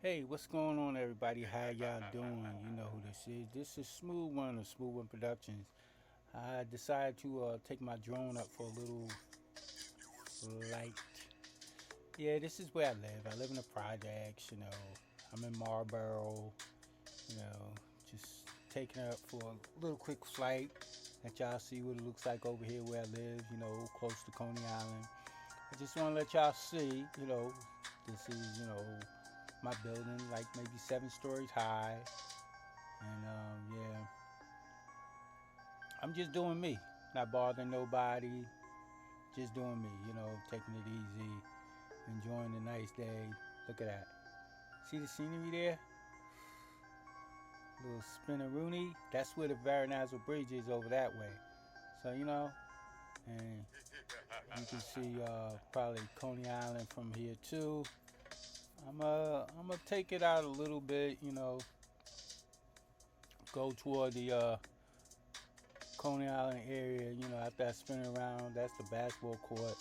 Hey, what's going on, everybody? How y'all doing? You know who this is. This is Smooth One of Smooth One Productions. I decided to take my drone up for a little flight. Yeah, this is where I live. I live in the projects, you know. I'm in Marlboro, you know, just taking it up for a little quick flight. Let y'all see what it looks like over here where I live, you know, close to Coney Island. I just want to let y'all see, you know, this is, you know, my building, like maybe 7 stories high. And yeah, I'm just doing me, not bothering nobody, just doing me, you know, taking it easy, enjoying the nice day. Look at that. See the scenery there? Little spinneroonie. That's where the Varanazzo Bridge is over that way. So, you know, and you can see probably Coney Island from here too. I'm gonna take it out a little bit, you know, go toward the Coney Island area, you know, after I spin around, that's the basketball court.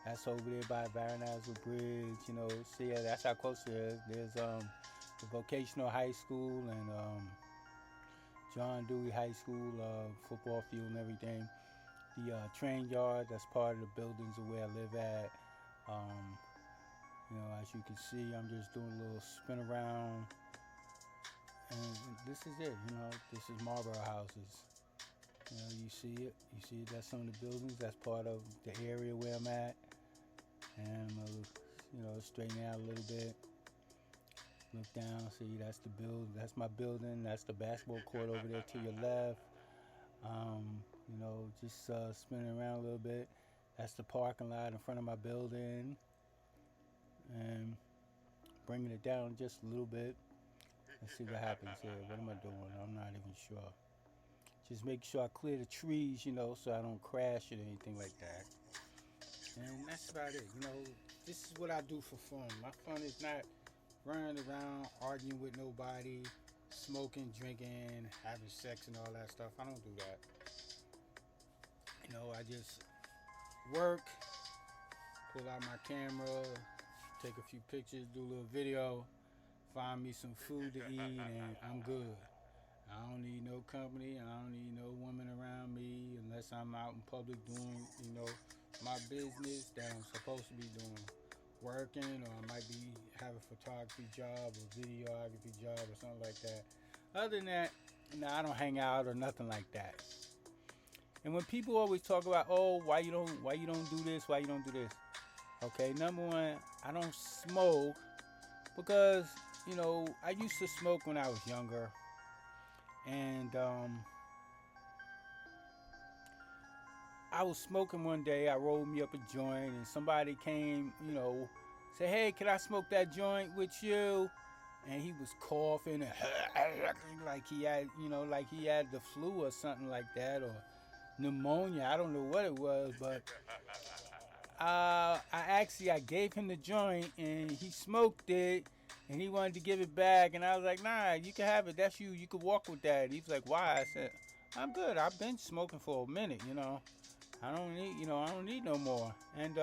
That's over there by Varanazzo Bridge, you know. See, yeah, that's how close it is. There's the vocational high school and John Dewey High School, football field and everything. The train yard, that's part of the buildings of where I live at. Um, you know, as you can see, I'm just doing a little spin around. And this is it, you know, this is Marlboro houses. You know, you see it. You see it. That's some of the buildings. That's part of the area where I'm at. And you know, straighten out a little bit. Look down. See, that's the build. That's my building. That's the basketball court over there to your left. You know, just spinning around a little bit. That's the parking lot in front of my building. And bringing it down just a little bit. Let's see what happens here. What am I doing? I'm not even sure. Just make sure I clear the trees, you know, so I don't crash it or anything like that. And that's about it. You know, this is what I do for fun. My fun is not running around arguing with nobody, smoking, drinking, having sex, and all that stuff. I don't do that. You know, I just work, pull out my camera, take a few pictures, do a little video, find me some food to eat, and I'm good. I don't need no company. I don't need no woman around me unless I'm out in public doing, you know, my business that I'm supposed to be doing. Working, or I might be have a photography job or videography job or something like that. Other than that, no, I don't hang out or nothing like that. And when people always talk about, oh, why you don't do this, why you don't do this? Okay, number one, I don't smoke because, you know, I used to smoke when I was younger. And I was smoking one day. I rolled me up a joint, and somebody came, you know, said, "Hey, can I smoke that joint with you?" And he was coughing and like he had, you know, like he had the flu or something like that, or pneumonia. I don't know what it was, but I gave him the joint, and he smoked it. And he wanted to give it back, and I was like, "Nah, you can have it. That's you. You could walk with that." He was like, "Why?" I said, "I'm good. I've been smoking for a minute. You know, I don't need no more." And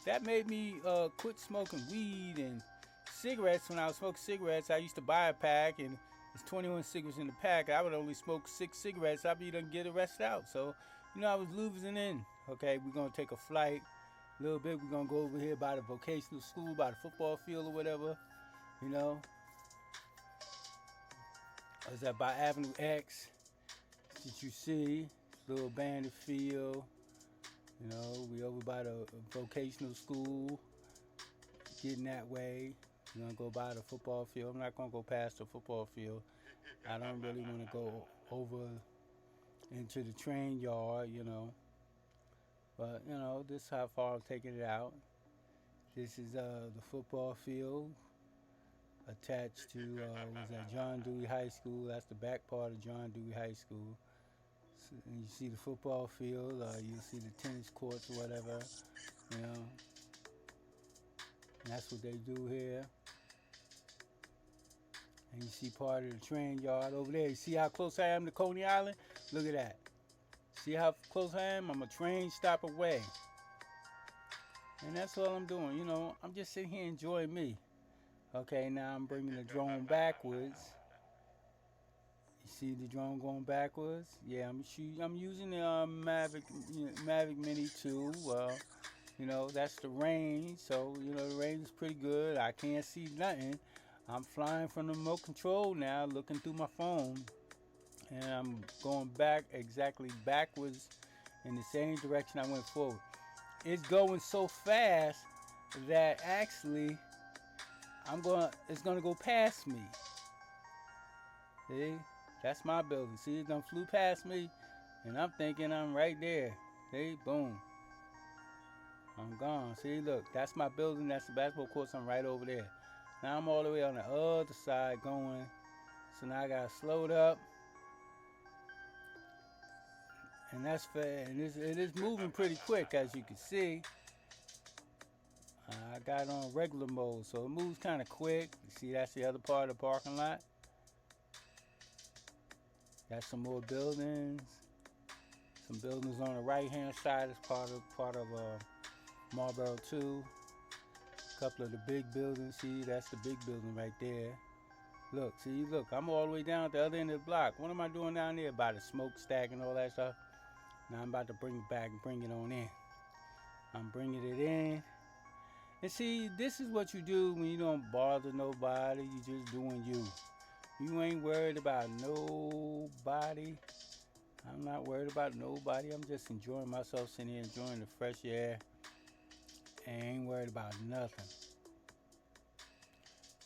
that made me quit smoking weed and cigarettes. When I was smoking cigarettes, I used to buy a pack, and it's 21 cigarettes in the pack. I would only smoke 6 cigarettes. I'd be done get the rest out. So, you know, I was losing in. Okay, we're gonna take a flight. A little bit. We're gonna go over here by the vocational school, by the football field or whatever. You know, I was at by Avenue X. Did you see? Little abandoned field. You know, we over by the vocational school, getting that way. We're gonna go by the football field. I'm not gonna go past the football field. I don't really want to go over into the train yard, you know. But you know, this is how far I'm taking it out. This is the football field attached to was that John Dewey High School. That's the back part of John Dewey High School. So, and you see the football field. You see the tennis courts or whatever. You know, and that's what they do here. And you see part of the train yard over there. You see how close I am to Coney Island? Look at that. See how close I am? I'm a train stop away. And that's all I'm doing. You know, I'm just sitting here enjoying me. Okay, now I'm bringing the drone backwards. You see the drone going backwards? Yeah, I'm using the Mavic Mini 2. Well, that's the range. So the range is pretty good. I can't see nothing. I'm flying from the remote control now, looking through my phone, and I'm going back exactly backwards in the same direction I went forward. It's going so fast that actually it's gonna go past me. See, that's my building. See, it done flew past me, and I'm thinking I'm right there. See, boom, I'm gone. See, look, that's my building. That's the basketball court. I'm right over there. Now I'm all the way on the other side going. So now I gotta slow it up, and that's fair. And it is moving pretty quick, as you can see. I got it on regular mode, so it moves kind of quick. You see, that's the other part of the parking lot. Got some more buildings. Some buildings on the right-hand side is part of Marlboro 2. A couple of the big buildings. See, that's the big building right there. Look, I'm all the way down at the other end of the block. What am I doing down there? By the smokestack and all that stuff. Now I'm about to bring it back and bring it on in. I'm bringing it in. And see, this is what you do when you don't bother nobody. You just doing you. You ain't worried about nobody. I'm not worried about nobody. I'm just enjoying myself, sitting here enjoying the fresh air. And ain't worried about nothing.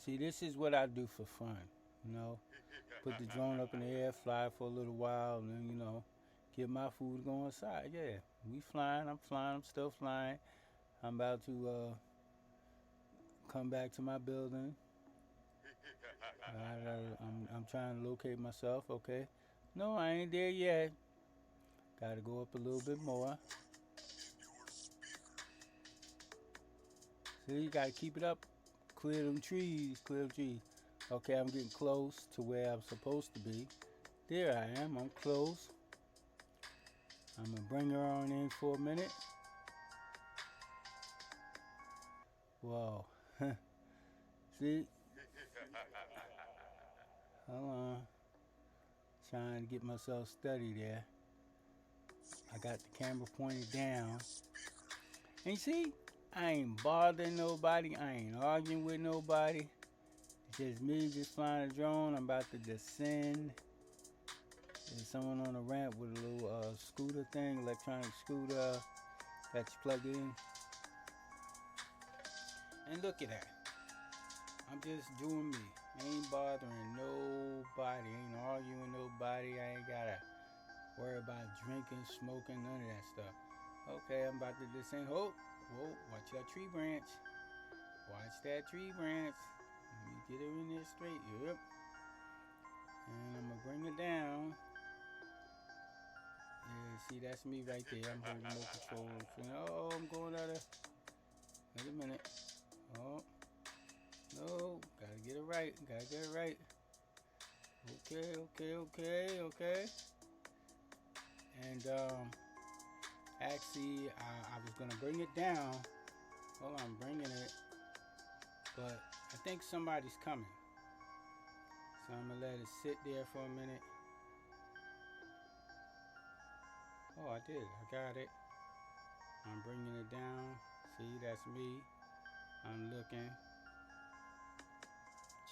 See, this is what I do for fun. Put the drone up in the air, fly for a little while, and then, get my food, go inside. Yeah, we flying. I'm flying. I'm still flying. I'm about to come back to my building. I'm trying to locate myself. Okay. No, I ain't there yet. Got to go up a little bit more. See, you got to keep it up. Clear them trees. Okay, I'm getting close to where I'm supposed to be. There I am. I'm close. I'm going to bring her on in for a minute. Whoa. See? Hold on. Trying to get myself steady there. I got the camera pointed down. And you see, I ain't bothering nobody. I ain't arguing with nobody. It's just me just flying a drone. I'm about to descend. There's someone on the ramp with a little scooter thing, electronic scooter that you plug in. And look at that. I'm just doing me. I ain't bothering nobody. Ain't arguing with nobody. I ain't gotta worry about drinking, smoking, none of that stuff. Okay, I'm about to descend. Whoa, watch that tree branch. Watch that tree branch. Let me get her in there straight. Yep. And I'm gonna bring her down. Yeah, see, that's me right there. I'm holding remote control. Oh, I'm going out of. Wait a minute. Oh. No, gotta get it right. Okay. And actually, I was gonna bring it down. Well, I'm bringing it, but I think somebody's coming, so I'm gonna let it sit there for a minute. Oh, I did. I got it. I'm bringing it down. See, that's me. I'm looking.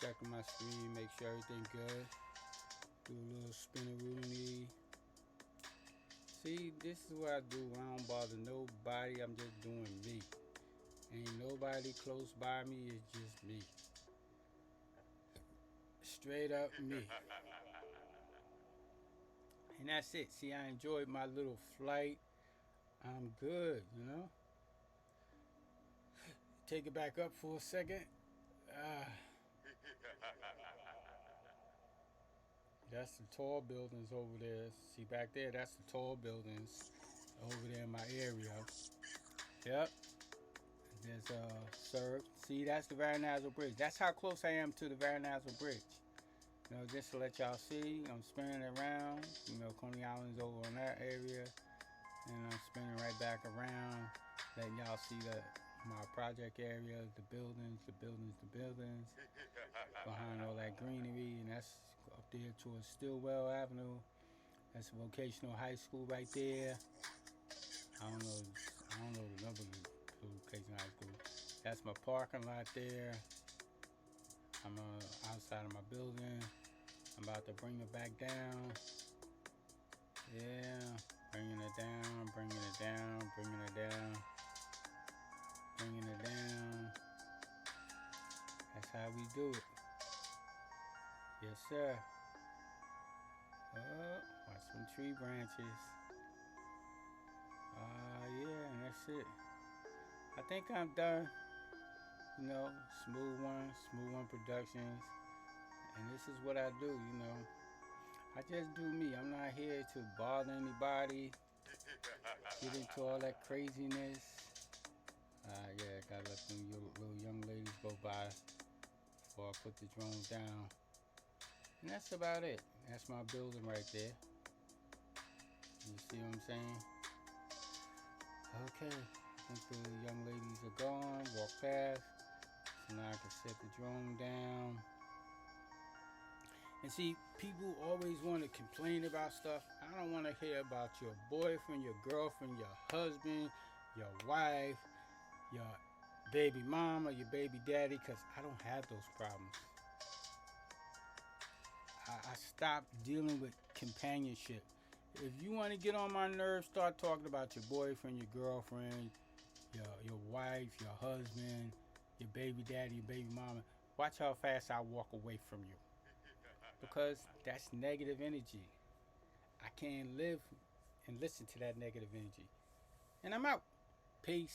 Checking my screen, make sure everything good. Do a little spinneroonie. See, this is what I do. I don't bother nobody. I'm just doing me. Ain't nobody close by me. It's just me. Straight up me. And that's it. See, I enjoyed my little flight. I'm good, Take it back up for a second. That's the tall buildings over there. See back there, that's the tall buildings over there in my area. Yep. There's surf. See, that's the Varanazzo Bridge. That's how close I am to the Varanazzo Bridge. Just to let y'all see, I'm spinning around. Coney Island's over on that area. And I'm spinning right back around, letting y'all see my project area, the buildings, the buildings, the buildings, behind all that greenery, and that's up there towards Stillwell Avenue. That's a vocational high school right there. I don't know, I don't know the number of the vocational high school. That's my parking lot there. I'm outside of my building. I'm about to bring it back down. Yeah, bringing it down, bringing it down, bringing it down, bringing it down. That's how we do it. Yes, sir. Watch some tree branches. Yeah, and that's it. I think I'm done. You know, Smooth One Productions. And this is what I do, you know. I just do me. I'm not here to bother anybody, get into all that craziness. Yeah, gotta let them little young ladies go by before I put the drone down. And that's about it. That's my building right there. You see what I'm saying? Okay. I think the young ladies are gone. Walk past. So now I can set the drone down. And see, people always want to complain about stuff. I don't want to hear about your boyfriend, your girlfriend, your husband, your wife, your baby mama, your baby daddy, because I don't have those problems. I stopped dealing with companionship. If you want to get on my nerves, start talking about your boyfriend, your girlfriend, your wife, your husband, your baby daddy, your baby mama. Watch how fast I walk away from you. Because that's negative energy. I can't live and listen to that negative energy. And I'm out. Peace.